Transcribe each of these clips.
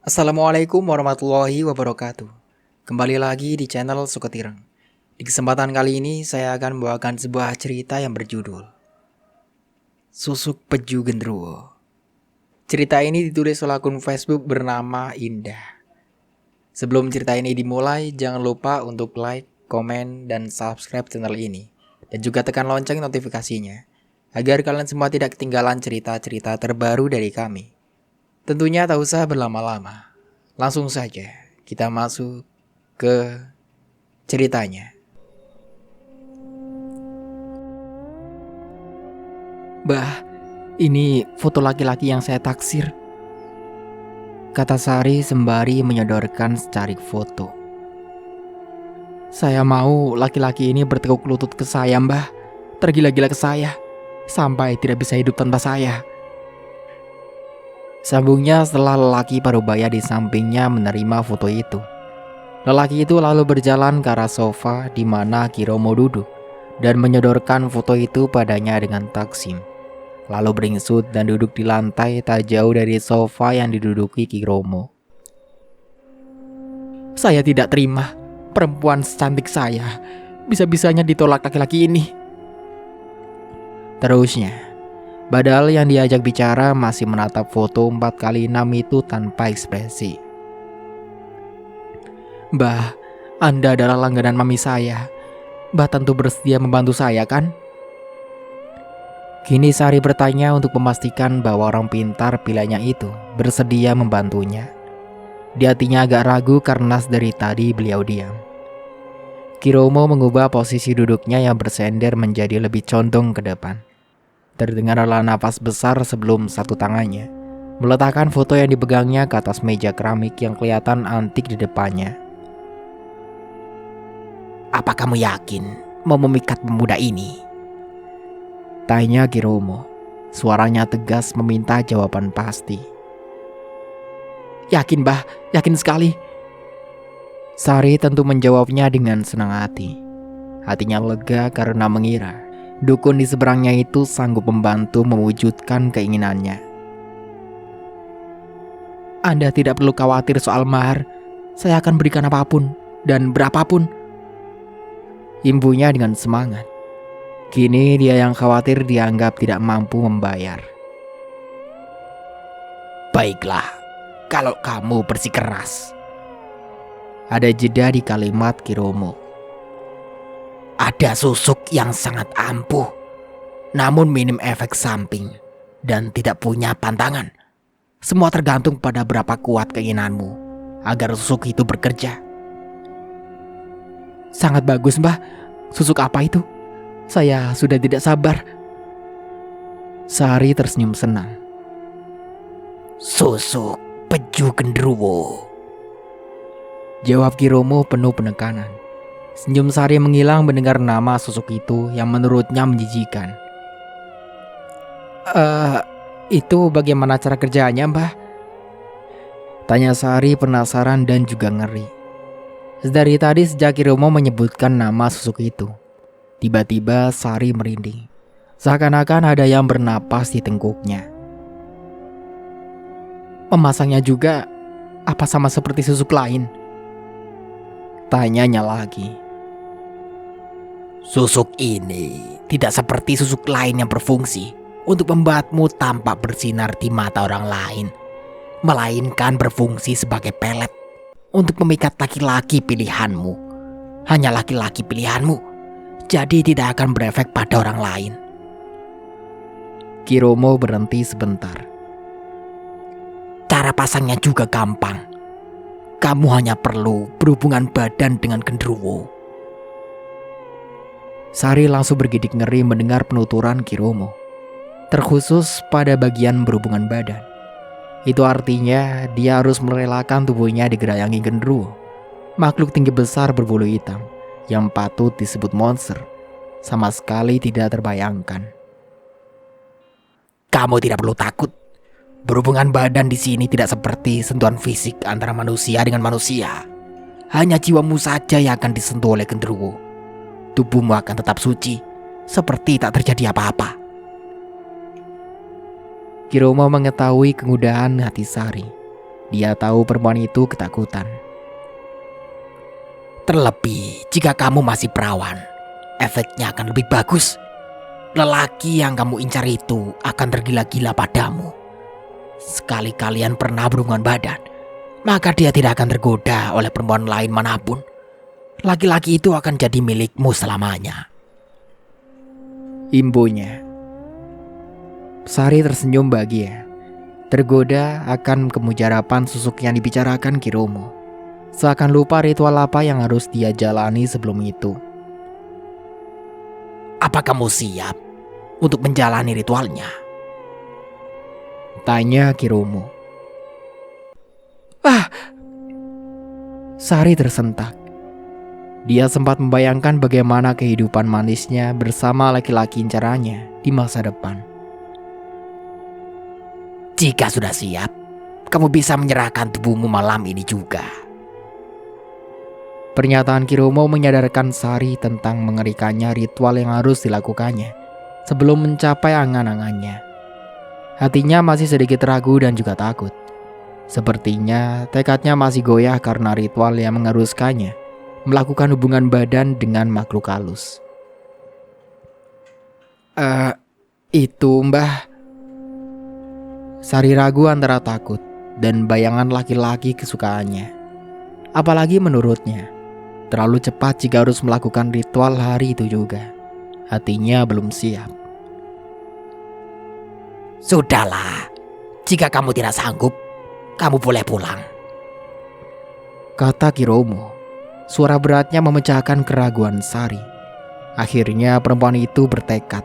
Assalamualaikum warahmatullahi wabarakatuh. Kembali lagi di channel Suketireng. Di kesempatan kali ini saya akan membawakan sebuah cerita yang berjudul Susuk Peju Genderuwo. Cerita ini ditulis oleh akun Facebook bernama Indah. Sebelum cerita ini dimulai, jangan lupa untuk like, komen, dan subscribe channel ini. Dan juga tekan lonceng notifikasinya, agar kalian semua tidak ketinggalan cerita-cerita terbaru dari kami. Tentunya tak usah berlama-lama. Langsung saja kita masuk ke ceritanya. Bah, ini foto laki-laki yang saya taksir, kata Sari sembari menyodorkan secarik foto. Saya mau laki-laki ini bertekuk lutut ke saya, Mbah. Tergila-gila ke saya, sampai tidak bisa hidup tanpa saya. Sambungnya setelah lelaki parubaya di sampingnya menerima foto itu. Lelaki itu lalu berjalan ke arah sofa di mana Kiromo duduk dan menyodorkan foto itu padanya dengan taksim. Lalu beringsut dan duduk di lantai tak jauh dari sofa yang diduduki Kiromo. Saya tidak terima perempuan secantik saya bisa-bisanya ditolak laki-laki ini, terusnya. Padahal yang diajak bicara masih menatap foto 4x6 itu tanpa ekspresi. Mbah, Anda adalah langganan mami saya. Mbah tentu bersedia membantu saya, kan? Kini Sari bertanya untuk memastikan bahwa orang pintar pilihannya itu bersedia membantunya. Di hatinya agak ragu karena dari tadi beliau diam. Kiromo mengubah posisi duduknya yang bersender menjadi lebih condong ke depan. Terdengarlah napas besar sebelum satu tangannya meletakkan foto yang dipegangnya ke atas meja keramik yang kelihatan antik di depannya. Apa kamu yakin mau memikat pemuda ini? Tanya Kiromo. Suaranya tegas meminta jawaban pasti. Yakin, Bah, yakin sekali. Sari tentu menjawabnya dengan senang hati. Hatinya lega karena mengira dukun di seberangnya itu sanggup membantu mewujudkan keinginannya. Anda tidak perlu khawatir soal mahar. Saya akan berikan apapun dan berapapun. Imbunya dengan semangat. Kini dia yang khawatir dianggap tidak mampu membayar. Baiklah, kalau kamu bersikeras. Ada jeda di kalimat Kiromo. Ada susuk yang sangat ampuh, namun minim efek samping dan tidak punya pantangan. Semua tergantung pada berapa kuat keinginanmu agar susuk itu bekerja. Sangat bagus, Mbah. Susuk apa itu? Saya sudah tidak sabar. Sari tersenyum senang. Susuk Peju Genderuwo, jawab Kiromo penuh penekanan. Senyum Sari menghilang mendengar nama susuk itu yang menurutnya menjijikan. Itu bagaimana cara kerjanya, Mbah? Tanya Sari penasaran dan juga ngeri. Dari tadi sejak Kiromo menyebutkan nama susuk itu, tiba-tiba Sari merinding. Seakan-akan ada yang bernapas di tengkuknya. Memasangnya juga apa sama seperti susuk lain? Tanyanya lagi. Susuk ini tidak seperti susuk lain yang berfungsi untuk membuatmu tampak bersinar di mata orang lain, melainkan berfungsi sebagai pelet untuk memikat laki-laki pilihanmu. Hanya laki-laki pilihanmu, jadi tidak akan berefek pada orang lain. Kiromo berhenti sebentar. Cara pasangnya juga gampang. Kamu hanya perlu berhubungan badan dengan genderuwo. Sari langsung bergidik ngeri mendengar penuturan Kiromo, terkhusus pada bagian berhubungan badan. Itu artinya dia harus merelakan tubuhnya digerayangi genderuwo, makhluk tinggi besar berbulu hitam yang patut disebut monster. Sama sekali tidak terbayangkan. Kamu tidak perlu takut. Berhubungan badan di sini tidak seperti sentuhan fisik antara manusia dengan manusia. Hanya jiwamu saja yang akan disentuh oleh genderuwo. Tubuhmu akan tetap suci, seperti tak terjadi apa-apa. Kiromo mengetahui kemudahan hati Sari. Dia tahu perempuan itu ketakutan. Terlebih jika kamu masih perawan, efeknya akan lebih bagus. Lelaki yang kamu incar itu akan tergila-gila padamu. Sekali kalian pernah berhubungan badan, maka dia tidak akan tergoda oleh perempuan lain manapun. Laki-laki itu akan jadi milikmu selamanya. Imbunya. Sari tersenyum bahagia. Tergoda akan kemujarapan susuk yang dibicarakan Kiromo. Seakan lupa ritual apa yang harus dia jalani sebelum itu. Apa kamu siap untuk menjalani ritualnya? Tanya Kiromo. Sari tersentak. Dia sempat membayangkan bagaimana kehidupan manisnya bersama laki-laki incarannya di masa depan. Jika sudah siap, kamu bisa menyerahkan tubuhmu malam ini juga. Pernyataan Kiromo menyadarkan Sari tentang mengerikannya ritual yang harus dilakukannya sebelum mencapai angan-angannya. Hatinya masih sedikit ragu dan juga takut. Sepertinya tekadnya masih goyah karena ritual yang mengharuskannya melakukan hubungan badan dengan makhluk halus. Itu Mbah. Sari ragu antara takut dan bayangan laki-laki kesukaannya. Apalagi menurutnya, terlalu cepat jika harus melakukan ritual hari itu juga. Hatinya belum siap. Sudahlah, jika kamu tidak sanggup, kamu boleh pulang, kata Kiromo. Suara beratnya memecahkan keraguan Sari. Akhirnya perempuan itu bertekad.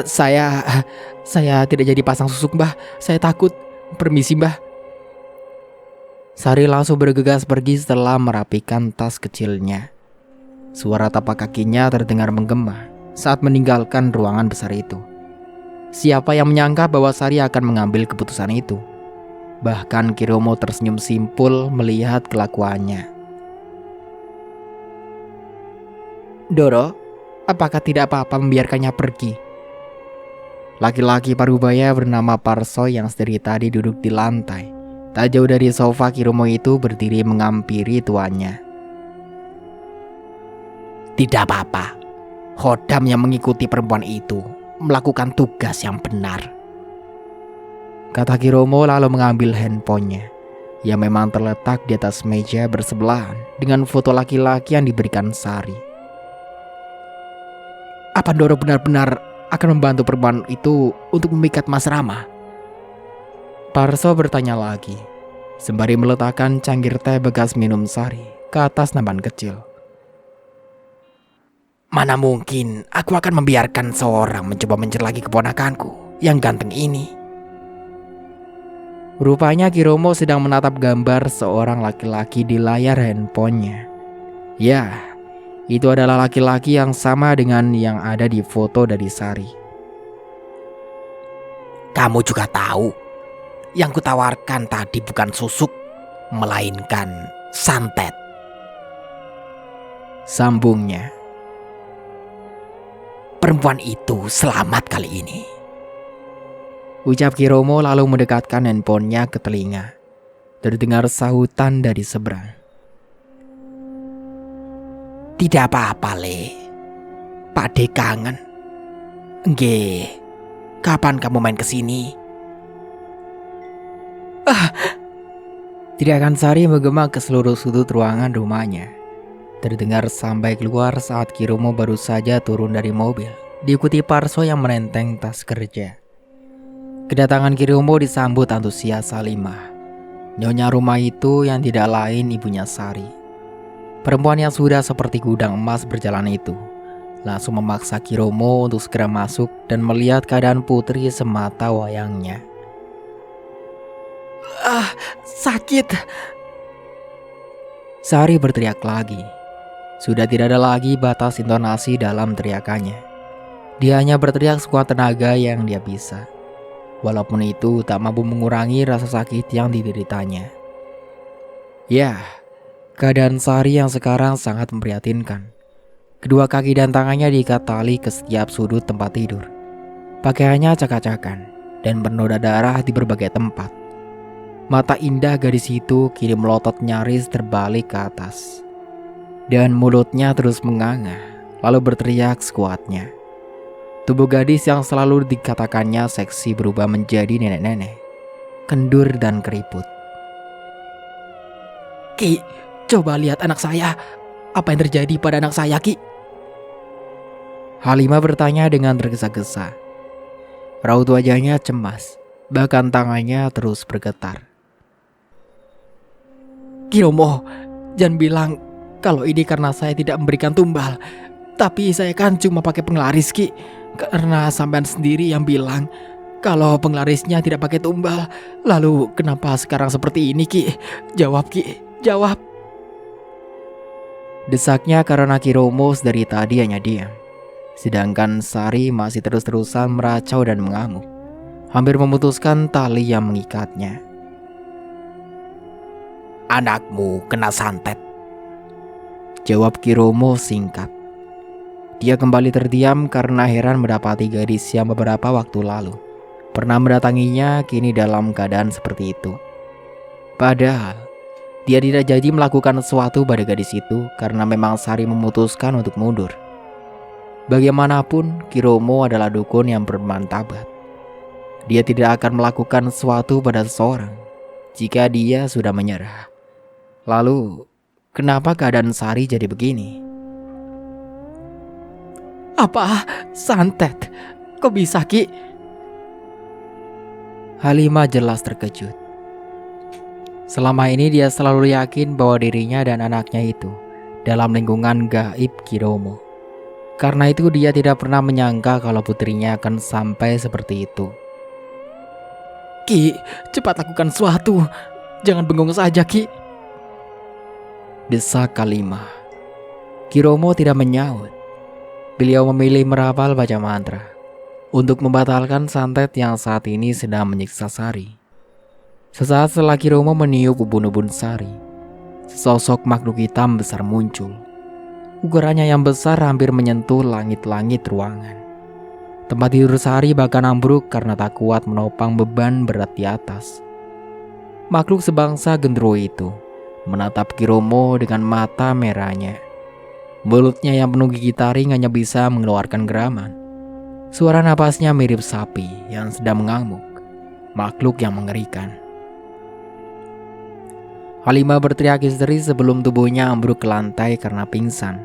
Saya tidak jadi pasang susuk Mbah. Saya takut. Permisi Mbah. Sari langsung bergegas pergi setelah merapikan tas kecilnya. Suara tapak kakinya terdengar menggema saat meninggalkan ruangan besar itu. Siapa yang menyangka bahwa Sari akan mengambil keputusan itu? Bahkan Kiromo tersenyum simpul melihat kelakuannya. Doro, apakah tidak apa-apa membiarkannya pergi? Laki-laki parubaya bernama Parso yang dari tadi duduk di lantai, tak jauh dari sofa Kiromo itu berdiri mengampiri tuannya. Tidak apa-apa. Khodam yang mengikuti perempuan itu melakukan tugas yang benar, kata Kiromo lalu mengambil handphonenya yang memang terletak di atas meja bersebelahan dengan foto laki-laki yang diberikan Sari. Apa Doro benar-benar akan membantu perempuan itu untuk memikat Mas Rama? Parso bertanya lagi sembari meletakkan cangkir teh bekas minum Sari ke atas nampan kecil. Mana mungkin aku akan membiarkan seorang mencoba mencelaki keponakanku yang ganteng ini. Rupanya Kiromo sedang menatap gambar seorang laki-laki di layar handphonenya. Ya, itu adalah laki-laki yang sama dengan yang ada di foto dari Sari. Kamu juga tahu, yang kutawarkan tadi bukan susuk, melainkan santet, sambungnya. Perempuan itu selamat kali ini, ucap Kiromo lalu mendekatkan handphonenya ke telinga. Terdengar sahutan dari seberang. Tidak apa-apa Le, Pak De kangen. Nggih, kapan kamu main kesini? Teriakan Sari menggema ke seluruh sudut ruangan rumahnya. Terdengar sampai keluar saat Kiromo baru saja turun dari mobil, diikuti Parso yang menenteng tas kerja. Kedatangan Kiromo disambut antusias Salimah, nyonya rumah itu yang tidak lain ibunya Sari. Perempuan yang sudah seperti gudang emas berjalan itu langsung memaksa Kiromo untuk segera masuk dan melihat keadaan putri semata wayangnya. Sakit, Sari berteriak lagi. Sudah tidak ada lagi batas intonasi dalam teriakannya. Dia hanya berteriak sekuat tenaga yang dia bisa. Walaupun itu tak mampu mengurangi rasa sakit yang dideritanya. Ya, keadaan Sari yang sekarang sangat memprihatinkan. Kedua kaki dan tangannya diikat tali ke setiap sudut tempat tidur. Pakaiannya acak-acakan dan bernoda darah di berbagai tempat. Mata indah gadis itu kini melotot nyaris terbalik ke atas. Dan mulutnya terus menganga, lalu berteriak sekuatnya. Tubuh gadis yang selalu dikatakannya seksi berubah menjadi nenek-nenek, kendur dan keriput. Ki, coba lihat anak saya. Apa yang terjadi pada anak saya, Ki? Halimah bertanya dengan tergesa-gesa. Raut wajahnya cemas, bahkan tangannya terus bergetar. Ki Romo, jangan bilang kalau ini karena saya tidak memberikan tumbal. Tapi saya kan cuma pakai penglaris, Ki. Karena sampean sendiri yang bilang kalau penglarisnya tidak pakai tumbal. Lalu kenapa sekarang seperti ini, Ki? Jawab, Ki. Jawab. Desaknya karena Ki Romo dari tadi hanya diam. Sedangkan Sari masih terus-terusan meracau dan mengamuk, hampir memutuskan tali yang mengikatnya. Anakmu kena santet, jawab Ki Romo singkat. Dia kembali terdiam karena heran mendapati gadis yang beberapa waktu lalu pernah mendatanginya kini dalam keadaan seperti itu. Padahal dia tidak janji melakukan sesuatu pada gadis itu karena memang Sari memutuskan untuk mundur. Bagaimanapun, Ki Romo adalah dukun yang bermartabat. Dia tidak akan melakukan sesuatu pada seseorang jika dia sudah menyerah. Lalu, kenapa keadaan Sari jadi begini? Apa? Santet? Kok bisa, Ki? Halimah jelas terkejut. Selama ini dia selalu yakin bahwa dirinya dan anaknya itu dalam lingkungan gaib Ki Romo. Karena itu dia tidak pernah menyangka kalau putrinya akan sampai seperti itu. Ki, cepat lakukan sesuatu. Jangan bengong saja, Ki. Desak Halimah. Ki Romo tidak menyaut. Beliau memilih merapal baca mantra untuk membatalkan santet yang saat ini sedang menyiksa Sari. Sesaat setelah Ki Romo meniup ubun-ubun Sari, sesosok makhluk hitam besar muncul. Ukurannya yang besar hampir menyentuh langit-langit ruangan. Tempat tidur Sari bahkan ambruk karena tak kuat menopang beban berat di atas. Makhluk sebangsa gendero itu menatap Ki Romo dengan mata merahnya. Mulutnya yang penuh gigi taring hanya bisa mengeluarkan geraman. Suara napasnya mirip sapi yang sedang mengamuk. Makhluk yang mengerikan. Halimah berteriak histeris sebelum tubuhnya ambruk ke lantai karena pingsan.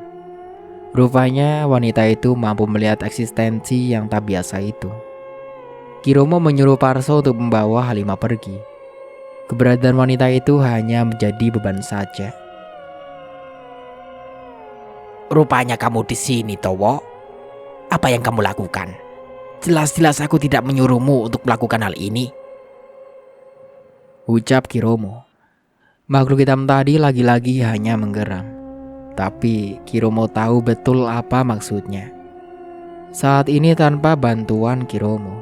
Rupanya wanita itu mampu melihat eksistensi yang tak biasa itu. Ki Romo menyuruh Parso untuk membawa Halimah pergi. Keberadaan wanita itu hanya menjadi beban saja. Rupanya kamu di sini, Towo. Apa yang kamu lakukan? Jelas-jelas aku tidak menyuruhmu untuk melakukan hal ini, ucap Ki Romo. Makhluk hitam tadi lagi-lagi hanya menggeram. Tapi Ki Romo tahu betul apa maksudnya. Saat ini tanpa bantuan Ki Romo,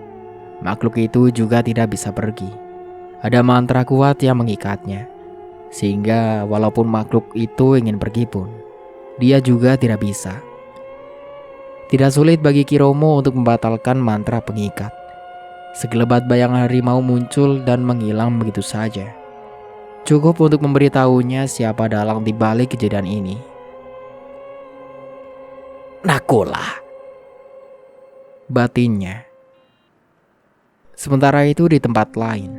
makhluk itu juga tidak bisa pergi. Ada mantra kuat yang mengikatnya, sehingga walaupun makhluk itu ingin pergi pun, dia juga tidak bisa. Tidak sulit bagi Ki Romo untuk membatalkan mantra pengikat. Segelebat bayangan harimau muncul dan menghilang begitu saja. Cukup untuk memberitahunya siapa dalang di balik kejadian ini. Nakula, batinnya. Sementara itu di tempat lain,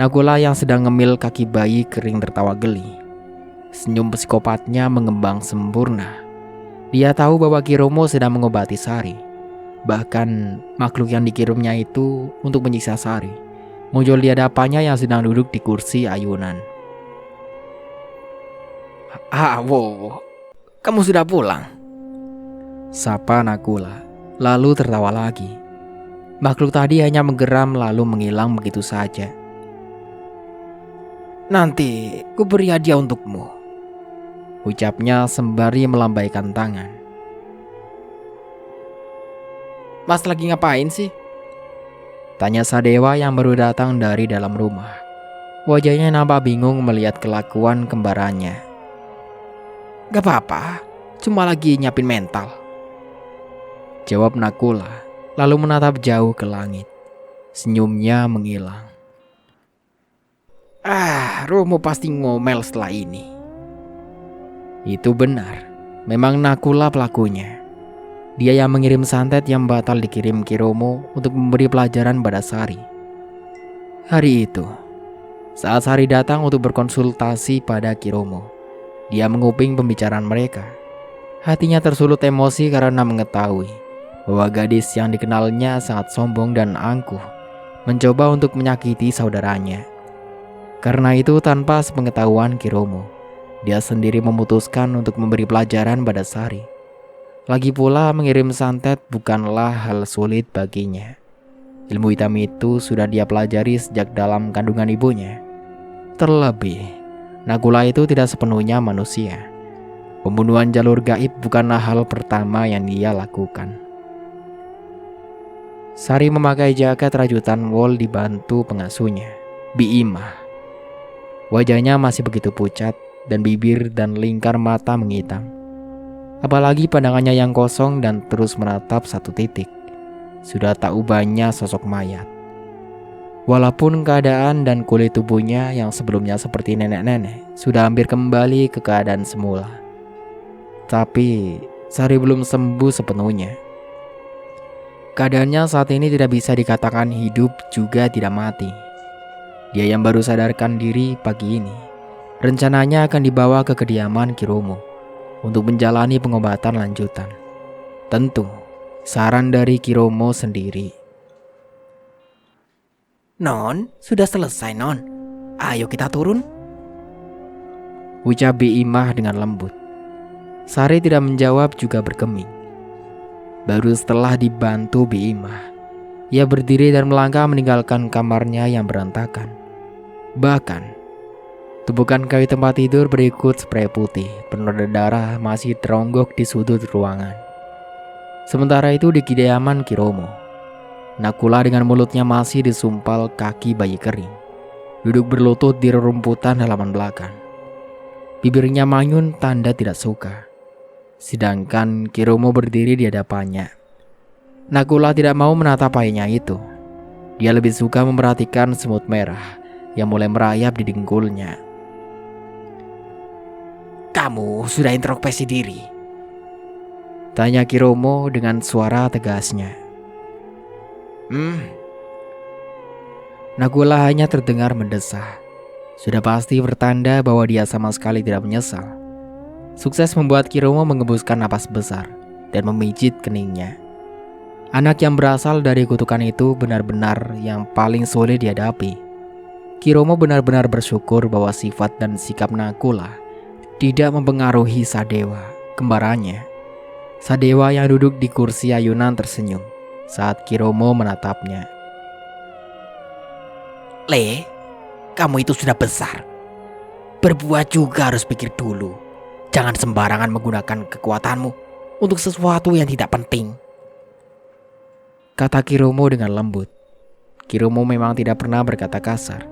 Nakula yang sedang ngemil kaki bayi kering tertawa geli. Senyum psikopatnya mengembang sempurna. Dia tahu bahwa Ki Romo sedang mengobati Sari. Bahkan makhluk yang dikirimnya itu untuk menyiksa Sari muncul di hadapannya yang sedang duduk di kursi ayunan. Wo, kamu sudah pulang? Sapa Nakula, lalu tertawa lagi. Makhluk tadi hanya menggeram lalu menghilang begitu saja. Nanti ku beri hadiah untukmu, ucapnya sembari melambaikan tangan. Mas lagi ngapain sih? Tanya Sadewa yang baru datang dari dalam rumah. Wajahnya nampak bingung melihat kelakuan kembarannya. Gak apa-apa, cuma lagi nyiapin mental, jawab Nakula, lalu menatap jauh ke langit. Senyumnya menghilang. Romo pasti ngomel setelah ini. Itu benar, memang Nakula pelakunya. Dia yang mengirim santet yang batal dikirim Kiromo untuk memberi pelajaran pada Sari. Hari itu, saat Sari datang untuk berkonsultasi pada Kiromo, dia menguping pembicaraan mereka. Hatinya tersulut emosi karena mengetahui bahwa gadis yang dikenalnya sangat sombong dan angkuh mencoba untuk menyakiti saudaranya. Karena itu tanpa sepengetahuan Kiromo, dia sendiri memutuskan untuk memberi pelajaran pada Sari. Lagi pula mengirim santet bukanlah hal sulit baginya. Ilmu hitam itu sudah dia pelajari sejak dalam kandungan ibunya. Terlebih, Nakula itu tidak sepenuhnya manusia. Pembunuhan jalur gaib bukanlah hal pertama yang dia lakukan. Sari memakai jaket rajutan wol dibantu pengasuhnya, Biimah. Wajahnya masih begitu pucat dan bibir dan lingkar mata menghitam. Apalagi pandangannya yang kosong dan terus menatap satu titik. Sudah tak ubahnya sosok mayat. Walaupun keadaan dan kulit tubuhnya yang sebelumnya seperti nenek-nenek sudah hampir kembali ke keadaan semula. Tapi Sari belum sembuh sepenuhnya. Keadaannya saat ini tidak bisa dikatakan hidup juga tidak mati. Dia yang baru sadarkan diri pagi ini, rencananya akan dibawa ke kediaman Kiromo untuk menjalani pengobatan lanjutan. Tentu, saran dari Kiromo sendiri. Non, sudah selesai non. Ayo kita turun. Ucap Biimah dengan lembut. Sari tidak menjawab juga bergeming. Baru setelah dibantu Biimah, ia berdiri dan melangkah meninggalkan kamarnya yang berantakan. Bahkan, tumpukan kayu tempat tidur berikut spray putih penuh darah masih teronggok di sudut ruangan. Sementara itu di kediaman Kiromo, Nakula dengan mulutnya masih disumpal kaki bayi kering, duduk berlutut di rerumputan halaman belakang. Bibirnya manyun tanda tidak suka. Sedangkan Kiromo berdiri di hadapannya. Nakula tidak mau menatap ayahnya itu. Dia lebih suka memperhatikan semut merah yang mulai merayap di dengkulnya. Kamu sudah introspeksi diri? Tanya Kiromo dengan suara tegasnya. Nakula hanya terdengar mendesah. Sudah pasti bertanda bahwa dia sama sekali tidak menyesal. Sukses membuat Kiromo mengembuskan napas besar dan memijit keningnya. Anak yang berasal dari kutukan itu benar-benar yang paling sulit dihadapi. Kiromo benar-benar bersyukur bahwa sifat dan sikap Nakula tidak mempengaruhi Sadewa, kembarannya. Sadewa yang duduk di kursi ayunan tersenyum saat Kiromo menatapnya. Le, kamu itu sudah besar. Berbuat juga harus pikir dulu. Jangan sembarangan menggunakan kekuatanmu untuk sesuatu yang tidak penting. Kata Kiromo dengan lembut. Kiromo memang tidak pernah berkata kasar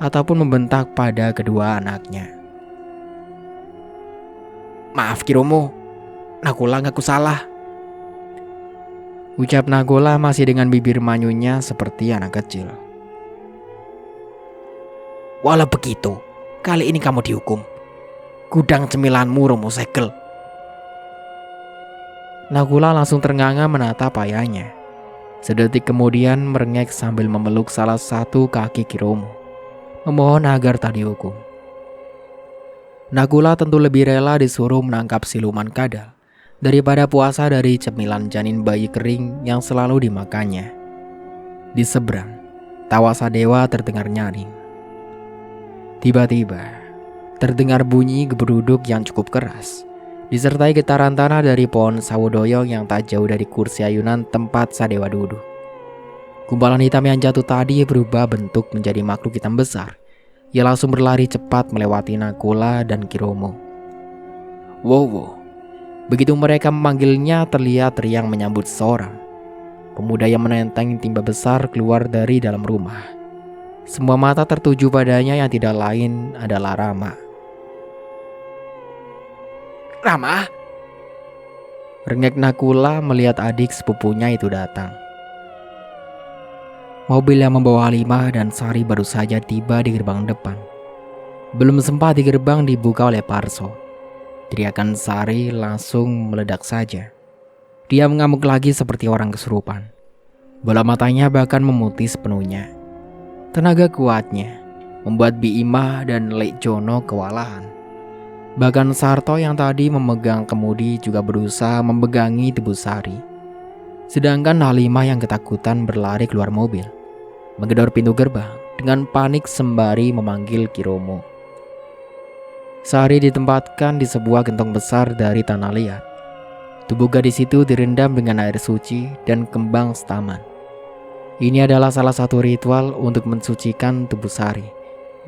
ataupun membentak pada kedua anaknya. Maaf Kiromo, Nakula ngaku salah. Ucap Nakula masih dengan bibir manyunya seperti anak kecil. Walau begitu, kali ini kamu dihukum. Gudang cemilanmu Romo segel. Nakula langsung ternganga menatap ayahnya. Sedetik kemudian merengek sambil memeluk salah satu kaki Kiromo, memohon agar tak dihukum. Nakula tentu lebih rela disuruh menangkap siluman kadal daripada puasa dari cemilan janin bayi kering yang selalu dimakannya. Di seberang, tawa Sadewa terdengar nyaring. Tiba-tiba, terdengar bunyi geberuduk yang cukup keras, disertai getaran tanah dari pohon sawodoyong yang tak jauh dari kursi ayunan tempat Sadewa duduk. Gumpalan hitam yang jatuh tadi berubah bentuk menjadi makhluk hitam besar. Ia langsung berlari cepat melewati Nakula dan Kiromo. Wow. Begitu mereka memanggilnya, terlihat riang menyambut seorang pemuda yang menenteng timba besar keluar dari dalam rumah. Semua mata tertuju padanya yang tidak lain adalah Rama. Rama? Rengek Nakula melihat adik sepupunya itu datang. Mobil yang membawa Halimah dan Sari baru saja tiba di gerbang depan Belum sempat di gerbang dibuka oleh Parso, teriakan Sari langsung meledak saja. Dia mengamuk lagi seperti orang kesurupan. Bola matanya bahkan memutih sepenuhnya. Tenaga kuatnya membuat Bima dan Lek Jono kewalahan. Bahkan Sarto yang tadi memegang kemudi juga berusaha memegangi tubuh Sari. Sedangkan Halimah yang ketakutan berlari keluar mobil, menggedor pintu gerbang dengan panik sembari memanggil Kiromo. Sari ditempatkan di sebuah gentong besar dari tanah liat. Tubuh gadis itu direndam dengan air suci dan kembang setaman. Ini adalah salah satu ritual untuk mensucikan tubuh Sari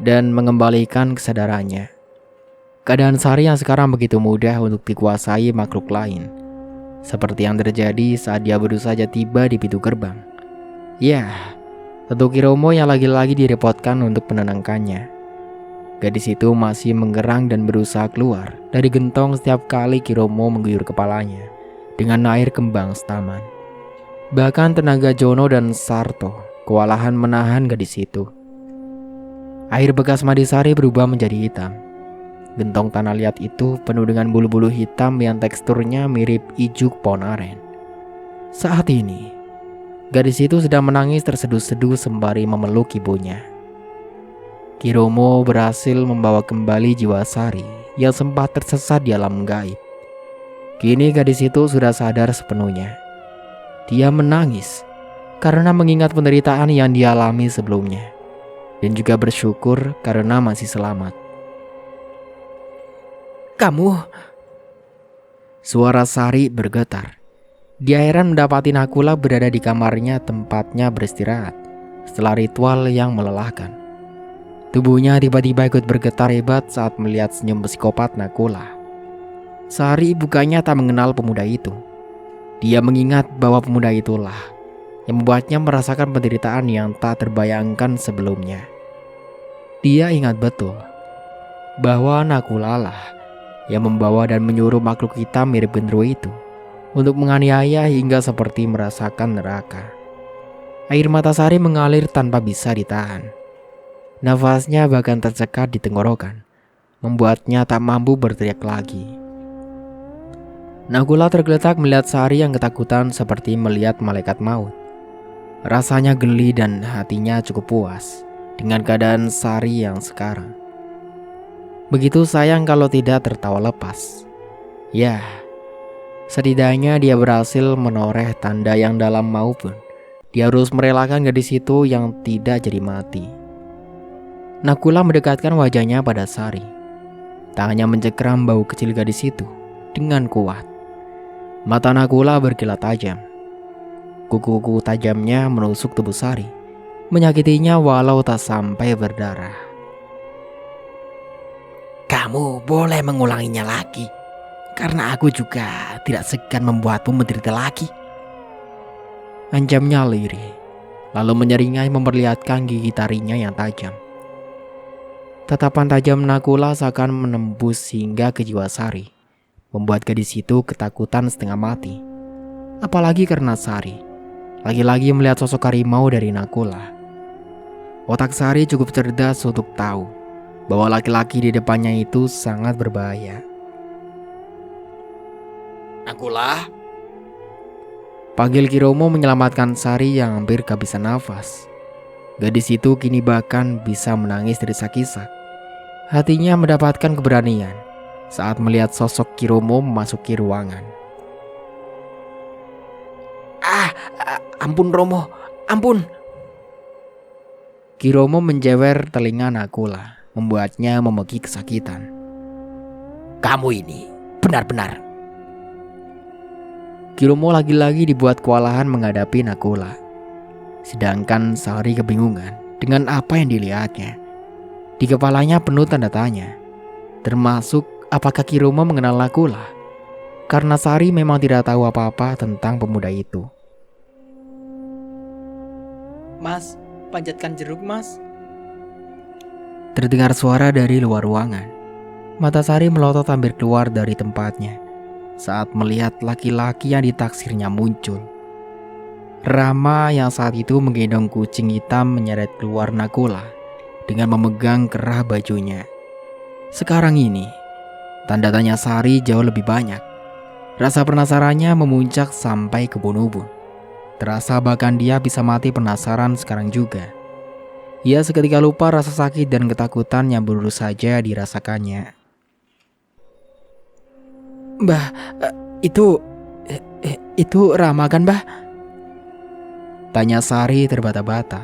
dan mengembalikan kesadarannya. Keadaan Sari yang sekarang begitu mudah untuk dikuasai makhluk lain, seperti yang terjadi saat dia baru saja tiba di pintu gerbang. Ya, tentu Kiromo yang lagi-lagi direpotkan untuk menenangkannya. Gadis itu masih menggerang dan berusaha keluar dari gentong setiap kali Kiromo mengguyur kepalanya dengan air kembang setaman. Bahkan tenaga Jono dan Sarto kewalahan menahan gadis itu. Air bekas mandi Sari berubah menjadi hitam. Gentong tanah liat itu penuh dengan bulu-bulu hitam yang teksturnya mirip ijuk pohon aren. Saat ini, gadis itu sedang menangis terseduh-seduh sembari memeluk ibunya. Kiromo berhasil membawa kembali jiwa Sari yang sempat tersesat di alam gaib. Kini gadis itu sudah sadar sepenuhnya. Dia menangis karena mengingat penderitaan yang dialami sebelumnya, dan juga bersyukur karena masih selamat. Kamu... Suara Sari bergetar. Dia heran mendapati Nakula berada di kamarnya tempatnya beristirahat setelah ritual yang melelahkan. Tubuhnya tiba-tiba ikut bergetar hebat saat melihat senyum psikopat Nakula. Sari bukannya tak mengenal pemuda itu. Dia mengingat bahwa pemuda itulah yang membuatnya merasakan penderitaan yang tak terbayangkan sebelumnya. Dia ingat betul bahwa Nakula lah yang membawa dan menyuruh makhluk hitam mirip genderuwo itu untuk menganiaya hingga seperti merasakan neraka. Air mata Sari mengalir tanpa bisa ditahan. Nafasnya bahkan tercekat di tenggorokan, membuatnya tak mampu berteriak lagi. Nakula tergeletak melihat Sari yang ketakutan seperti melihat malaikat maut. Rasanya geli dan hatinya cukup puas dengan keadaan Sari yang sekarang. Begitu sayang kalau tidak tertawa lepas. Ya, setidaknya dia berhasil menoreh tanda yang dalam maupun dia harus merelakan gadis itu yang tidak jadi mati. Nakula mendekatkan wajahnya pada Sari. Tangannya mencekram bau kecil gadis itu dengan kuat. Mata Nakula berkilat tajam. Kuku-kuku tajamnya menusuk tubuh Sari, menyakitinya walau tak sampai berdarah. Kamu boleh mengulanginya lagi, karena aku juga tidak segan membuatmu menderita lagi. Ancamnya lirih, lalu menyeringai memperlihatkan gigi taringnya yang tajam. Tatapan tajam Nakula seakan menembus hingga ke jiwa Sari, membuat gadis itu ketakutan setengah mati. Apalagi karena Sari lagi-lagi melihat sosok harimau dari Nakula. Otak Sari cukup cerdas untuk tahu bahwa laki-laki di depannya itu sangat berbahaya. Nakula, panggil Kiromo menyelamatkan Sari yang hampir kehabisan nafas. Gadis itu kini bahkan bisa menangis terdesak-desak. Hatinya mendapatkan keberanian saat melihat sosok Kiromo memasuki ruangan. Ampun Romo, ampun. Kiromo menjewer telinga Nakula, membuatnya memeki kesakitan. Kamu ini benar-benar. Kiromo lagi-lagi dibuat kewalahan menghadapi Nakula. Sedangkan Sari kebingungan dengan apa yang dilihatnya. Di kepalanya penuh tanda tanya, termasuk apakah Kiromo mengenal Nakula, karena Sari memang tidak tahu apa-apa tentang pemuda itu. Mas, panjatkan jeruk mas. Terdengar suara dari luar ruangan. Mata Sari melotot hampir keluar dari tempatnya saat melihat laki-laki yang ditaksirnya muncul. Rama yang saat itu menggendong kucing hitam menyeret keluar Nakula dengan memegang kerah bajunya. Sekarang ini, tanda tanya Sari jauh lebih banyak. Rasa penasarannya memuncak sampai ke ubun-ubun. Terasa bahkan dia bisa mati penasaran sekarang juga. Ia seketika lupa rasa sakit dan ketakutan yang baru saja dirasakannya. Mbah, itu Rama kan, Mbah? Tanya Sari terbata-bata.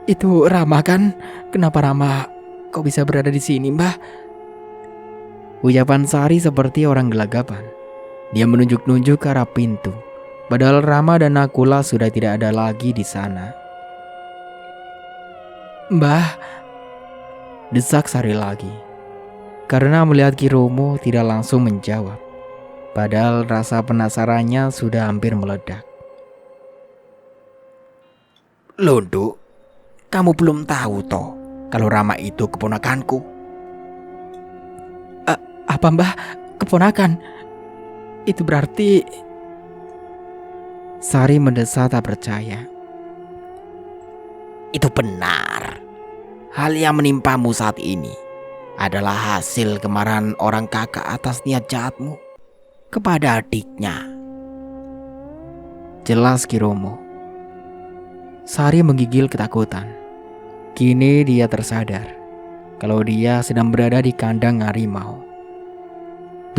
Itu Rama kan? Kenapa Rama kok bisa berada di sini, Mbah? Ucapan Sari seperti orang gelagapan. Dia menunjuk-nunjuk ke arah pintu. Padahal Rama dan Nakula sudah tidak ada lagi di sana. Mbah, desak Sari lagi. Karena melihat Ki Romo tidak langsung menjawab. Padahal rasa penasarannya sudah hampir meledak. Loh, Nduk, kamu belum tahu toh kalau Rama itu keponakanku. Apa Mbah? Keponakan? Itu berarti... Sari mendesah tak percaya. Itu benar. Hal yang menimpamu saat ini adalah hasil kemarahan orang kakak atas niat jahatmu kepada adiknya. Jelas Ki Romo. Sari menggigil ketakutan. Kini dia tersadar kalau dia sedang berada di kandang harimau.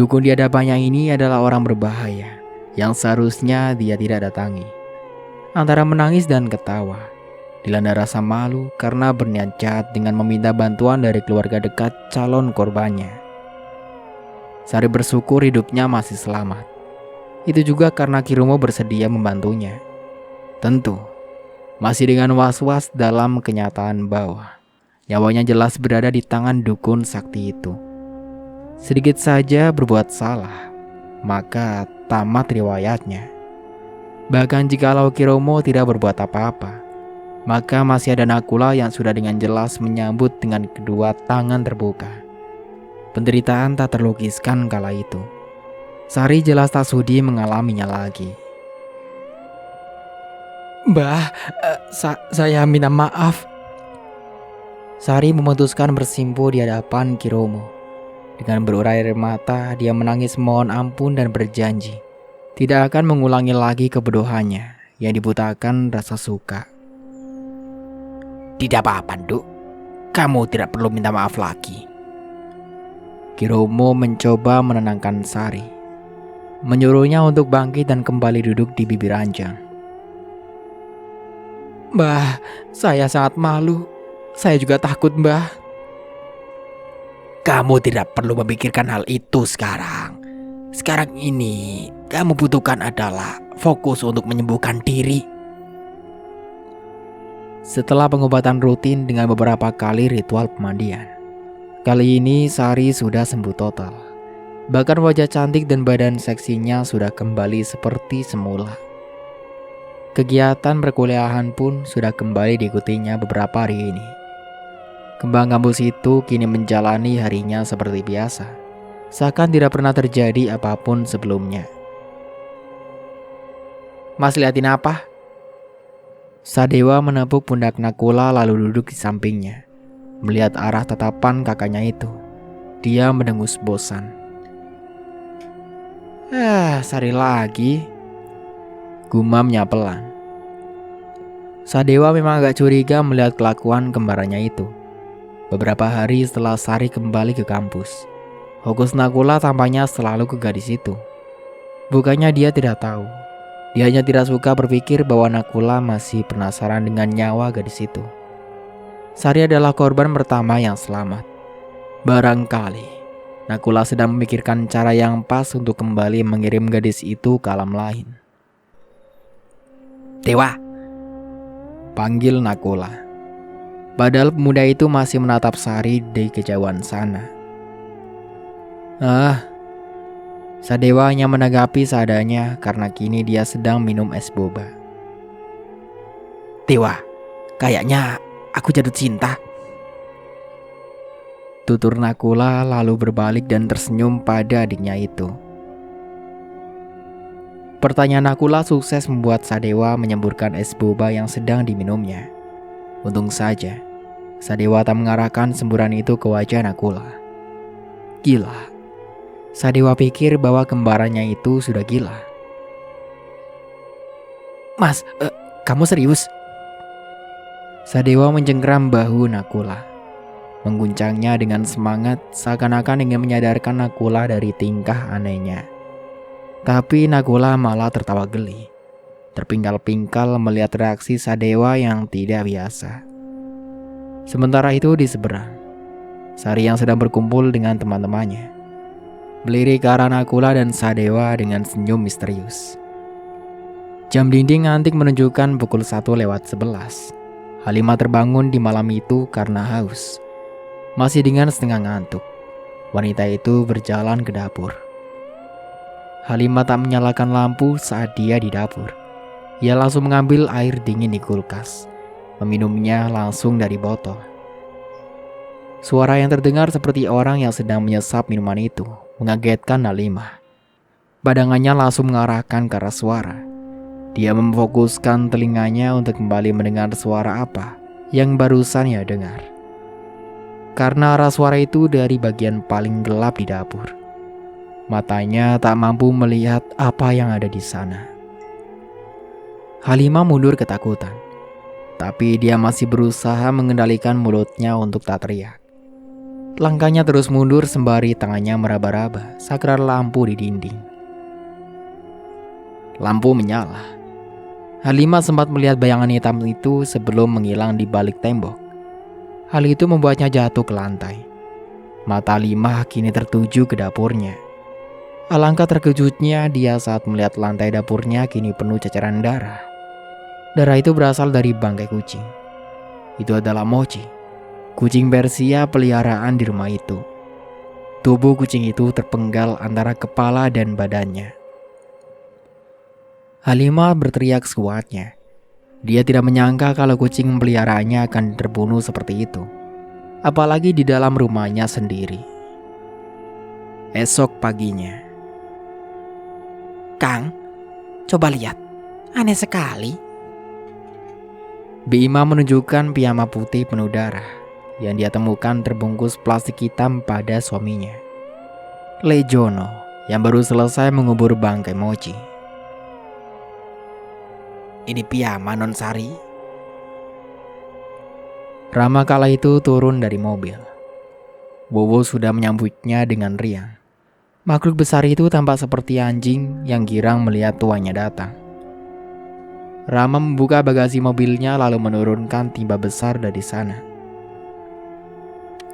Dukun di hadapannya ini adalah orang berbahaya yang seharusnya dia tidak datangi. Antara menangis dan ketawa, dilanda rasa malu karena berniat jahat dengan meminta bantuan dari keluarga dekat calon korbannya. Sari bersyukur hidupnya masih selamat. Itu juga karena Ki Romo bersedia membantunya. Tentu, masih dengan was-was dalam kenyataan bahwa nyawanya jelas berada di tangan dukun sakti itu. Sedikit saja berbuat salah, maka tamat riwayatnya. Bahkan jikalau Ki Romo tidak berbuat apa-apa, maka masih ada Nakula yang sudah dengan jelas menyambut dengan kedua tangan terbuka. Penderitaan tak terlukiskan kala itu. Sari jelas tak sudi mengalaminya lagi. Mbah, saya minta maaf. Sari memutuskan bersimpuh di hadapan Ki Romo. Dengan berurai air mata, dia menangis mohon ampun dan berjanji tidak akan mengulangi lagi kebodohannya yang dibutakan rasa suka. Tidak apa-apa, Nduk. Kamu tidak perlu minta maaf lagi. Ki Romo mencoba menenangkan Sari, menyuruhnya untuk bangkit dan kembali duduk di bibir ranjang. Mbah, saya sangat malu. Saya juga takut, Mbah. Kamu tidak perlu memikirkan hal itu sekarang. Sekarang ini, kamu butuhkan adalah fokus untuk menyembuhkan diri. Setelah pengobatan rutin dengan beberapa kali ritual pemandian, kali ini Sari sudah sembuh total. Bahkan wajah cantik dan badan seksinya sudah kembali seperti semula. Kegiatan perkuliahan pun sudah kembali diikutinya beberapa hari ini. Kembang kampus itu kini menjalani harinya seperti biasa, seakan tidak pernah terjadi apapun sebelumnya. Mas liatin apa? Sadewa menepuk pundak Nakula lalu duduk di sampingnya. Melihat arah tatapan kakaknya itu, dia mendengus bosan. Sari lagi, gumamnya pelan. Sadewa memang agak curiga melihat kelakuan kembarannya itu. Beberapa hari setelah Sari kembali ke kampus, fokus Nakula tampaknya selalu ke gadis itu. Bukannya dia tidak tahu, dia hanya tidak suka berpikir bahwa Nakula masih penasaran dengan nyawa gadis itu. Sari adalah korban pertama yang selamat. Barangkali Nakula sedang memikirkan cara yang pas untuk kembali mengirim gadis itu ke alam lain. Dewa, panggil Nakula. Padahal pemuda itu masih menatap Sari di kejauhan sana. Sadewa hanya menanggapi seadanya karena kini dia sedang minum es boba. Dewa, kayaknya aku jatuh cinta. Tutur Nakula lalu berbalik dan tersenyum pada adiknya itu. Pertanyaan Nakula sukses membuat Sadewa menyemburkan es boba yang sedang diminumnya. Untung saja, Sadewa tak mengarahkan semburan itu ke wajah Nakula. Gila. Sadewa pikir bahwa kembarannya itu sudah gila. Mas, kamu serius? Sadewa mencengkram bahu Nakula, mengguncangnya dengan semangat seakan-akan ingin menyadarkan Nakula dari tingkah anehnya. Tapi Nakula malah tertawa geli, terpingkal-pingkal melihat reaksi Sadewa yang tidak biasa. Sementara itu di seberang, Sari yang sedang berkumpul dengan teman-temannya melirik ke arah Nakula dan Sadewa dengan senyum misterius. Jam dinding antik menunjukkan pukul 1:11. Halimah terbangun di malam itu karena haus. Masih dengan setengah ngantuk, wanita itu berjalan ke dapur. Halimah tak menyalakan lampu saat dia di dapur. Ia langsung mengambil air dingin di kulkas, meminumnya langsung dari botol. Suara yang terdengar seperti orang yang sedang menyesap minuman itu mengagetkan Halimah. Badangannya langsung mengarahkan ke arah suara. Dia memfokuskan telinganya untuk kembali mendengar suara apa yang barusan ia dengar. Karena arah suara itu dari bagian paling gelap di dapur, matanya tak mampu melihat apa yang ada di sana. Halimah mundur ketakutan, tapi dia masih berusaha mengendalikan mulutnya untuk tak teriak. Langkahnya terus mundur sembari tangannya meraba-raba saklar lampu di dinding. Lampu menyala. Halimah sempat melihat bayangan hitam itu sebelum menghilang di balik tembok. Hal itu membuatnya jatuh ke lantai. Mata Halimah kini tertuju ke dapurnya. Alangkah terkejutnya dia saat melihat lantai dapurnya kini penuh ceceran darah. Darah itu berasal dari bangkai kucing. Itu adalah Mochi, kucing Persia peliharaan di rumah itu. Tubuh kucing itu terpenggal antara kepala dan badannya. Halimah berteriak sekuatnya. Dia tidak menyangka kalau kucing peliharaannya akan terbunuh seperti itu, apalagi di dalam rumahnya sendiri. Esok paginya, Kang, coba lihat, aneh sekali. Bima menunjukkan piyama putih penuh darah yang dia temukan terbungkus plastik hitam pada suaminya, Lejono, yang baru selesai mengubur bangkai Mochi. Ini piyama Non Sari. Rama kala itu turun dari mobil. Wowo sudah menyambutnya dengan riang. Makhluk besar itu tampak seperti anjing yang girang melihat tuannya datang. Rama membuka bagasi mobilnya lalu menurunkan timba besar dari sana.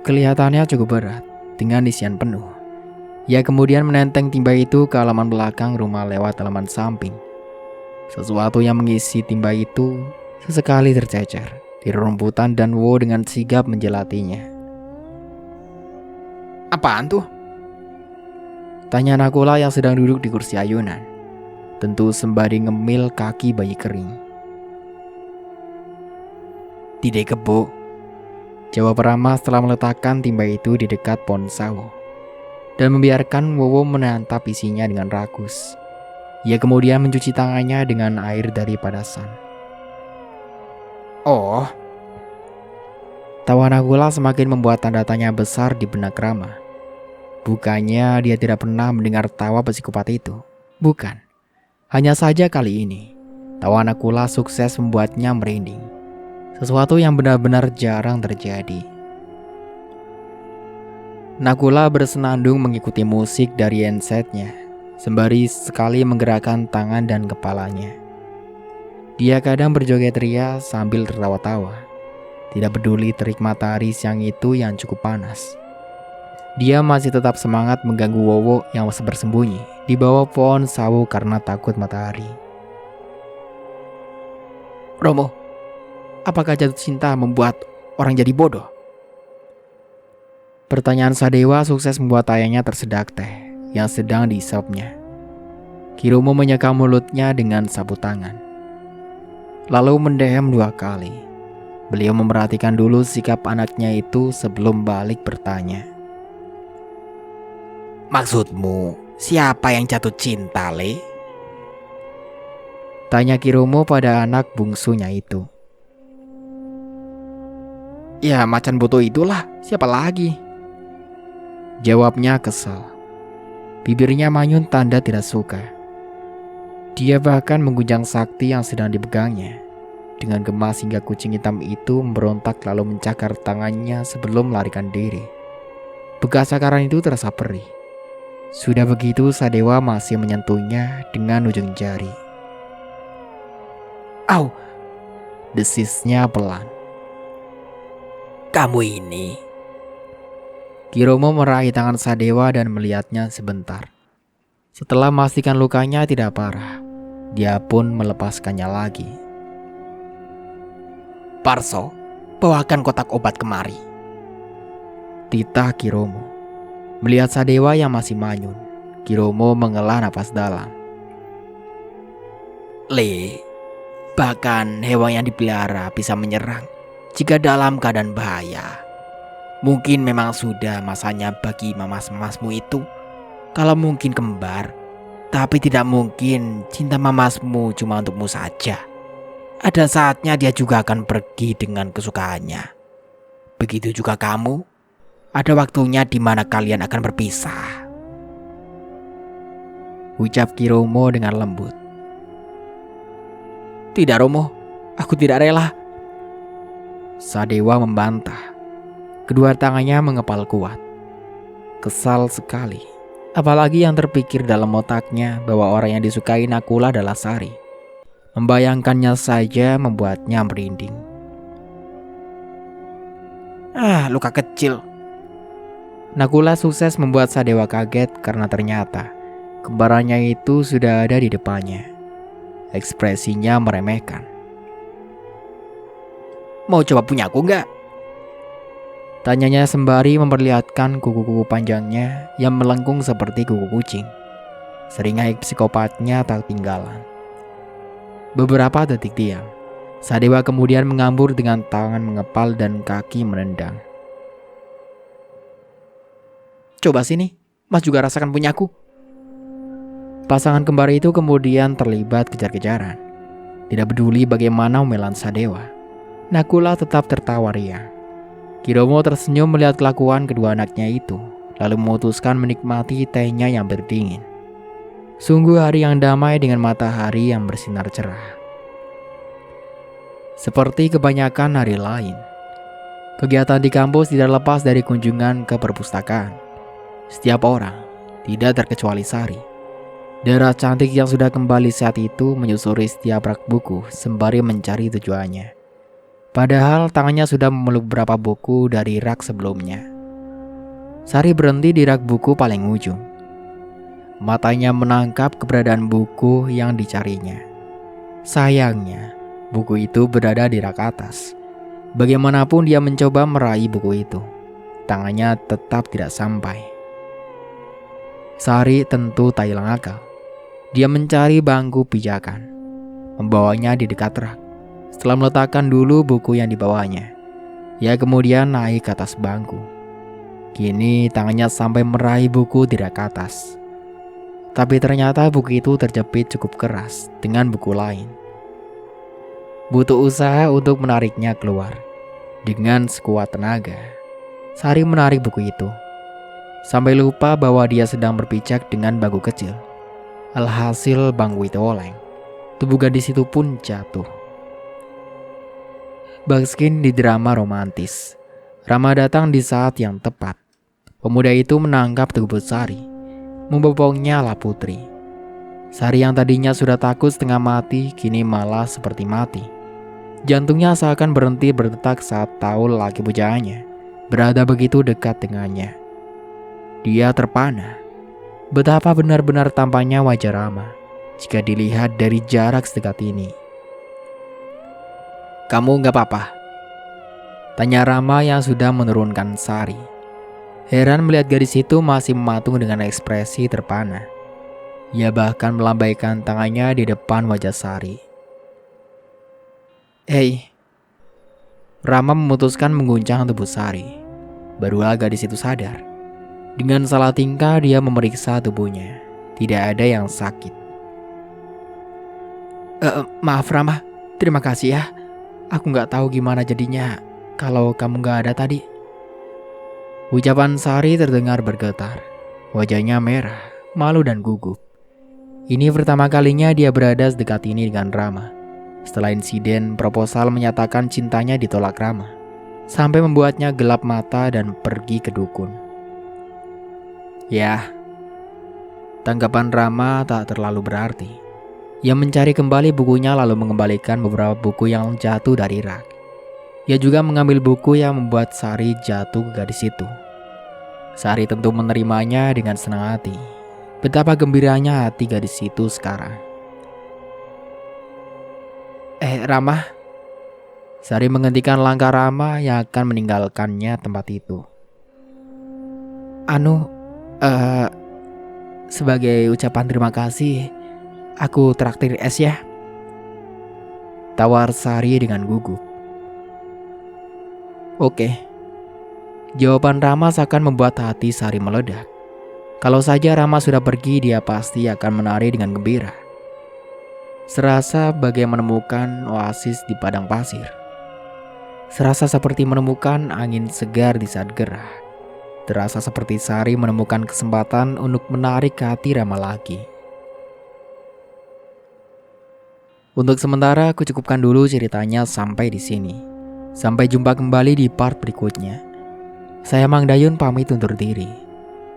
Kelihatannya cukup berat, dengan isian penuh. Ia kemudian menenteng timba itu ke halaman belakang rumah lewat halaman samping. Sesuatu yang mengisi timba itu sesekali tercecer di rerumputan dan Wo dengan sigap menjelatinya. Apaan tuh? Tanya Nakula yang sedang duduk di kursi ayunan, tentu sembari ngemil kaki bayi kering. Tidak kebo. Jawab Rama setelah meletakkan timba itu di dekat pohon sawo dan membiarkan Wowo menatap isinya dengan ragus. Ia kemudian mencuci tangannya dengan air dari padasan. Oh, tawa Nakula semakin membuat tanda tanya besar di benak Rama. Bukannya dia tidak pernah mendengar tawa psikopat itu. Bukan. Hanya saja kali ini, tawa Nakula sukses membuatnya merinding. Sesuatu yang benar-benar jarang terjadi. Nakula bersenandung mengikuti musik dari handsetnya, sembari sekali menggerakkan tangan dan kepalanya. Dia kadang berjoget ria sambil tertawa-tawa, tidak peduli terik matahari siang itu yang cukup panas. Dia masih tetap semangat mengganggu Wowo yang bersembunyi di bawah pohon sawo karena takut matahari. Romo, apakah jatuh cinta membuat orang jadi bodoh? Pertanyaan Sadewa sukses membuat ayahnya tersedak teh yang sedang dihisapnya. Kiromo menyeka mulutnya dengan sapu tangan, lalu mendehem 2 kali. Beliau memperhatikan dulu sikap anaknya itu sebelum balik bertanya. Maksudmu, siapa yang jatuh cinta, Le? Tanya Kiromo pada anak bungsunya itu. Ya macan boto itulah, siapa lagi? Jawabnya kesal. Bibirnya manyun tanda tidak suka. Dia bahkan mengguncang sakti yang sedang dipegangnya. Dengan gemas hingga kucing hitam itu memberontak lalu mencakar tangannya sebelum melarikan diri. Bekas cakaran itu terasa perih. Sudah begitu Sadewa masih menyentuhnya dengan ujung jari. Au! Desisnya pelan. Kamu ini. Kiromo meraih tangan Sadewa dan melihatnya sebentar. Setelah memastikan lukanya tidak parah, dia pun melepaskannya lagi. Parso, bawakan kotak obat kemari. Titah Kiromo. Melihat Sadewa yang masih manyun, Kiromo menghela napas dalam. Bahkan hewan yang dipelihara bisa menyerang jika dalam keadaan bahaya. Mungkin memang sudah masanya bagi mamas-mamasmu itu. Kalau mungkin kembar, tapi tidak mungkin cinta mamasmu cuma untukmu saja. Ada saatnya dia juga akan pergi dengan kesukaannya. Begitu juga kamu. Ada waktunya di mana kalian akan berpisah. Ucap Kiromo dengan lembut. Tidak Romo, aku tidak rela. Sadewa membantah. Kedua tangannya mengepal kuat. Kesal sekali. Apalagi yang terpikir dalam otaknya bahwa orang yang disukai Nakula adalah Sari. Membayangkannya saja membuatnya merinding. Luka kecil. Nakula sukses membuat Sadewa kaget karena ternyata kembarannya itu sudah ada di depannya. Ekspresinya meremehkan. Mau coba punyaku enggak? Tanyanya sembari memperlihatkan kuku-kuku panjangnya yang melengkung seperti kuku kucing. Seringai psikopatnya tak tinggalan. Beberapa detik diam. Sadewa kemudian mengambur dengan tangan mengepal dan kaki menendang. Coba sini, Mas juga rasakan punyaku. Pasangan kembar itu kemudian terlibat kejar-kejaran. Tidak peduli bagaimana omelan Sadewa, Nakula tetap tertawa riang. Kiromo tersenyum melihat kelakuan kedua anaknya itu, lalu memutuskan menikmati tehnya yang berdingin. Sungguh hari yang damai dengan matahari yang bersinar cerah. Seperti kebanyakan hari lain, kegiatan di kampus tidak lepas dari kunjungan ke perpustakaan. Setiap orang, tidak terkecuali Sari, darah cantik yang sudah kembali saat itu menyusuri setiap rak buku sembari mencari tujuannya. Padahal tangannya sudah memeluk beberapa buku dari rak sebelumnya. Sari berhenti di rak buku paling ujung. Matanya menangkap keberadaan buku yang dicarinya. Sayangnya, buku itu berada di rak atas. Bagaimanapun dia mencoba meraih buku itu, tangannya tetap tidak sampai. Sari tentu tak hilang akal. Dia mencari bangku pijakan, membawanya di dekat rak. Setelah meletakkan dulu buku yang dibawanya, ia kemudian naik ke atas bangku. Kini tangannya sampai meraih buku di rak atas. Tapi ternyata buku itu terjepit cukup keras dengan buku lain. Butuh usaha untuk menariknya keluar. Dengan sekuat tenaga, Sari menarik buku itu. Sampai lupa bahwa dia sedang berpijak dengan bangku kecil. Alhasil bangku itu oleng. Tubuh gadis itu pun jatuh. Bagskin di drama romantis. Rama datang di saat yang tepat. Pemuda itu menangkap tubuh Sari, membopongnya lah putri. Sari yang tadinya sudah takut setengah mati, kini malah seperti mati. Jantungnya seakan berhenti berdetak saat tahu laki pujaannya berada begitu dekat dengannya. Dia terpana. Betapa benar-benar tampaknya wajah Rama jika dilihat dari jarak sedekat ini. Kamu gak apa-apa? Tanya Rama yang sudah menurunkan Sari. Heran melihat gadis itu masih mematung dengan ekspresi terpana. Ia bahkan melambaikan tangannya di depan wajah Sari. Hei. Rama memutuskan mengguncang tubuh Sari. Barulah gadis itu sadar. Dengan salah tingkah dia memeriksa tubuhnya. Tidak ada yang sakit. Maaf Rama, terima kasih ya. Aku gak tahu gimana jadinya. kalau kamu gak ada tadi. Ucapan Sari terdengar bergetar. Wajahnya merah, malu dan gugup. Ini pertama kalinya dia berada sedekat ini dengan Rama. Setelah insiden proposal menyatakan cintanya ditolak Rama, sampai membuatnya gelap mata dan pergi ke dukun. Ya, tanggapan Rama tak terlalu berarti. Ia mencari kembali bukunya lalu mengembalikan beberapa buku yang jatuh dari rak. Ia juga mengambil buku yang membuat Sari jatuh ke gadis itu. Sari tentu menerimanya dengan senang hati. Betapa gembiranya hati gadis itu sekarang. Rama. Sari menghentikan langkah Rama yang akan meninggalkannya tempat itu. Sebagai ucapan terima kasih, aku traktir es ya. Tawar Sari dengan gugup. Oke. Jawaban Rama seakan membuat hati Sari meledak. Kalau saja Rama sudah pergi, dia pasti akan menari dengan gembira. Serasa bagai menemukan oasis di padang pasir. Serasa seperti menemukan angin segar di saat gerah. Terasa seperti Sari menemukan kesempatan untuk menarik hati Rama lagi. Untuk sementara aku cukupkan dulu ceritanya sampai di sini. Sampai jumpa kembali di part berikutnya. Saya Mang Dayun pamit undur diri.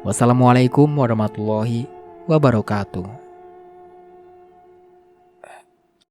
Wassalamualaikum warahmatullahi wabarakatuh.